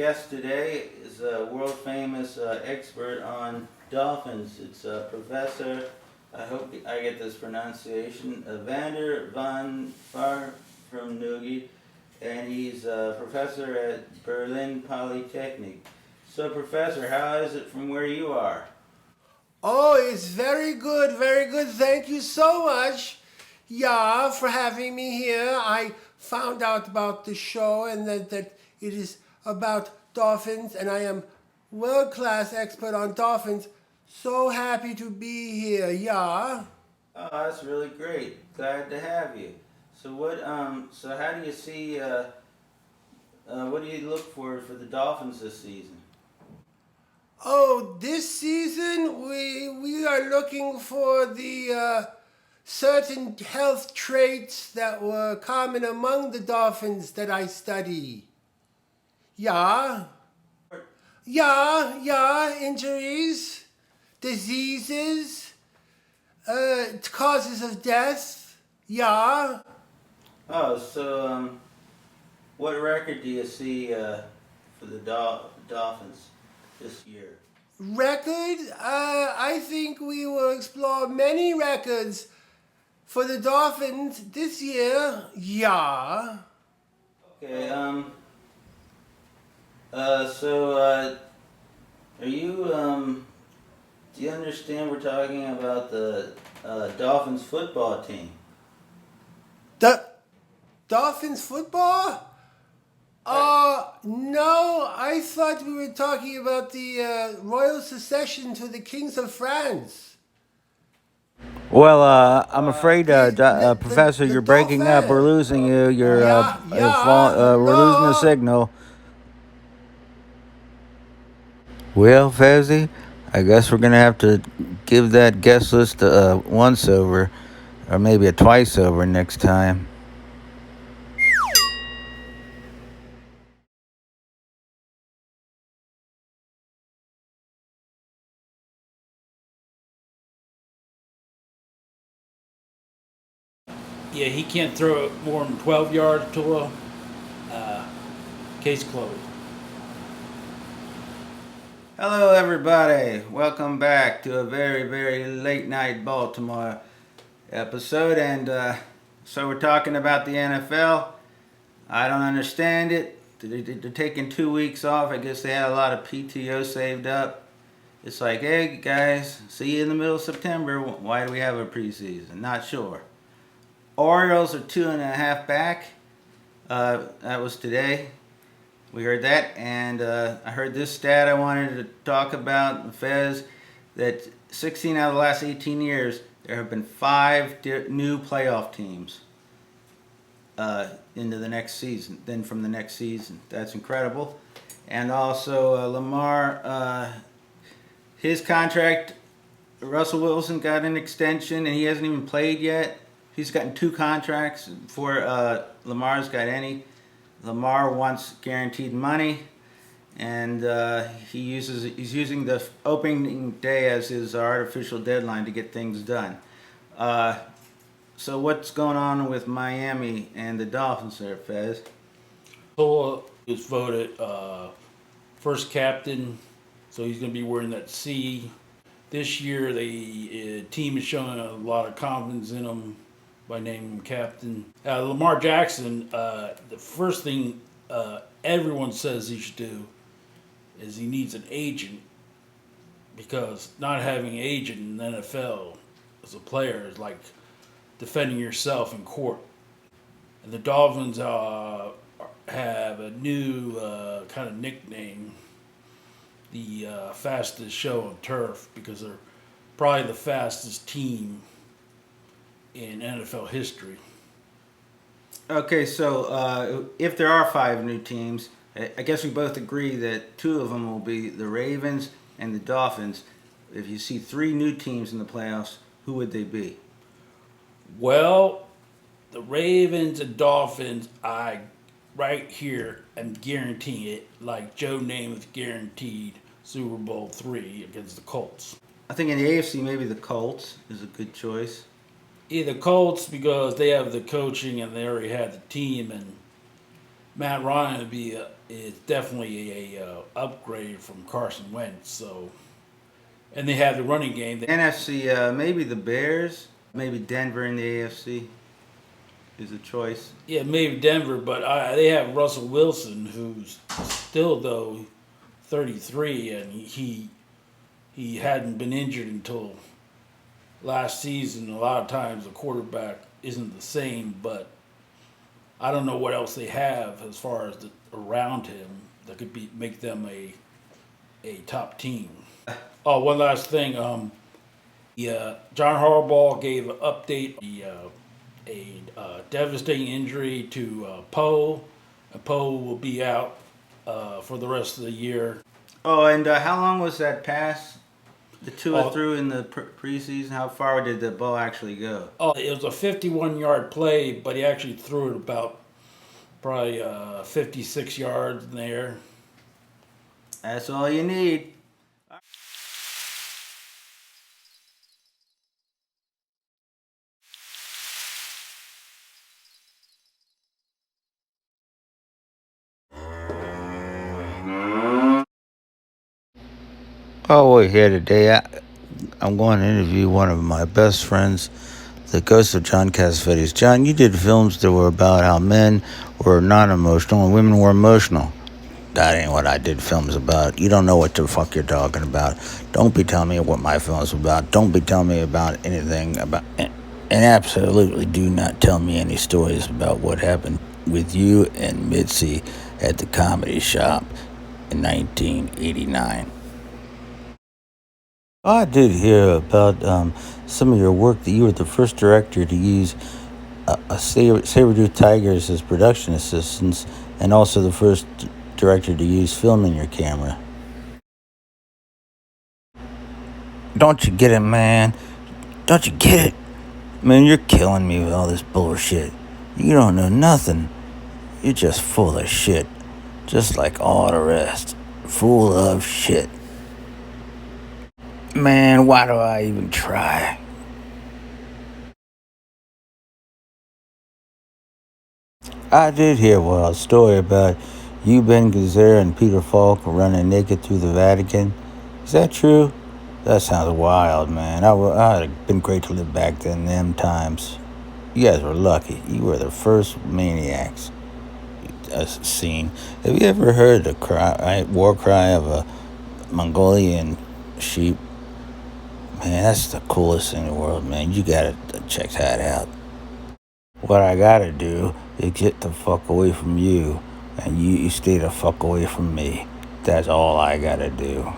guest today is a world-famous expert on dolphins. It's Professor, I hope I get this pronunciation, Vander van Varfremnoogi, and he's a professor at Berlin Polytechnic. So, Professor, how is it from where you are? Oh, it's very good, very good. Thank you so much, yeah, for having me here. I found out about the show and that it is about dolphins, and I am world-class expert on dolphins. So happy to be here, yeah. Oh, that's really great. Glad to have you. So how do you see, what do you look for the Dolphins this season? Oh, this season we are looking for the certain health traits that were common among the dolphins that I study. Yeah. Yeah, injuries, diseases, causes of death. Yeah. Oh, what record do you see for the Dolphins this year? Record? I think we will explore many records for the Dolphins this year. Yeah. Okay, are you, do you understand we're talking about the Dolphins football team? The Dolphins football? No, I thought we were talking about the royal succession to the kings of France. Well, I'm afraid, Professor, you're breaking up. We're losing you. We're losing the Hello? signal. Well, Fezzie, I guess we're gonna have to give that guest list a once over, or maybe a twice over next time. Yeah, he can't throw it more than 12 yards to a case closed. Hello, everybody. Welcome back to a very late night Baltimore episode. And so we're talking about the NFL. I don't understand it. They're taking 2 weeks off. I guess they had a lot of PTO saved up. It's like, hey, guys, see you in the middle of September. Why do we have a preseason? Not sure. Orioles are 2.5 back. That was today. We heard that, and I heard this stat I wanted to talk about, Fez, that 16 out of the last 18 years, there have been 5 new playoff teams into the next season, then from the next season. That's incredible. And also Lamar, his contract, Russell Wilson got an extension, and he hasn't even played yet. He's gotten 2 contracts before Lamar's got any. Lamar wants guaranteed money, and he's using the opening day as his artificial deadline to get things done. So what's going on with Miami and the Dolphins there, Fez? Tua is voted first captain, so he's going to be wearing that C. This year, the team is showing a lot of confidence in him by naming him captain. Lamar Jackson, the first thing everyone says he should do is he needs an agent, because not having an agent in the NFL as a player is like defending yourself in court. And the Dolphins have a new kind of nickname, the fastest show on turf, because they're probably the fastest team in NFL history. Okay, so if there are 5 new teams, I guess we both agree that 2 of them will be the Ravens and the Dolphins. If you see 3 new teams in the playoffs, who would they be? Well, the Ravens and Dolphins, I right here am guaranteeing it, like Joe Namath guaranteed Super Bowl III against the Colts. I think in the AFC, maybe the Colts is a good choice. Either Colts, because they have the coaching and they already have the team, and Matt Ryan would be is definitely a upgrade from Carson Wentz. So, and they have the running game. NFC, maybe the Bears, maybe Denver in the AFC is a choice. Yeah, maybe Denver, but they have Russell Wilson, who's still though 33, and he hadn't been injured until last season. A lot of times the quarterback isn't the same, but I don't know what else they have as far as around him that could make them a top team. Oh, one last thing. John Harbaugh gave an update. A devastating injury to Poe. Poe will be out for the rest of the year. Oh, and how long was that pass? The Tua threw in the preseason. How far did the ball actually go? Oh, it was a 51-yard play, but he actually threw it about probably 56 yards in the air. That's all you need. Oh, we're here today. I'm going to interview one of my best friends, the ghost of John Cassavetes. John, you did films that were about how men were non-emotional and women were emotional. That ain't what I did films about. You don't know what the fuck you're talking about. Don't be telling me what my film's about. Don't be telling me about anything about... And absolutely do not tell me any stories about what happened with you and Mitzi at the comedy shop in 1989. I did hear about some of your work that you were the first director to use a saber-tooth tigers as production assistants, and also the first director to use film in your camera. Don't you get it, man? Don't you get it? Man, you're killing me with all this bullshit. You don't know nothing. You're just full of shit. Just like all the rest. Full of shit. Man, why do I even try? I did hear a story about you, Ben Gazzara, and Peter Falk running naked through the Vatican. Is that true? That sounds wild, man. I'd have been great to live back then, them times. You guys were lucky. You were the first maniacs seen. Have you ever heard the war cry of a Mongolian sheep? Man, that's the coolest thing in the world, man. You gotta check that out. What I gotta do is get the fuck away from you, and you stay the fuck away from me. That's all I gotta do.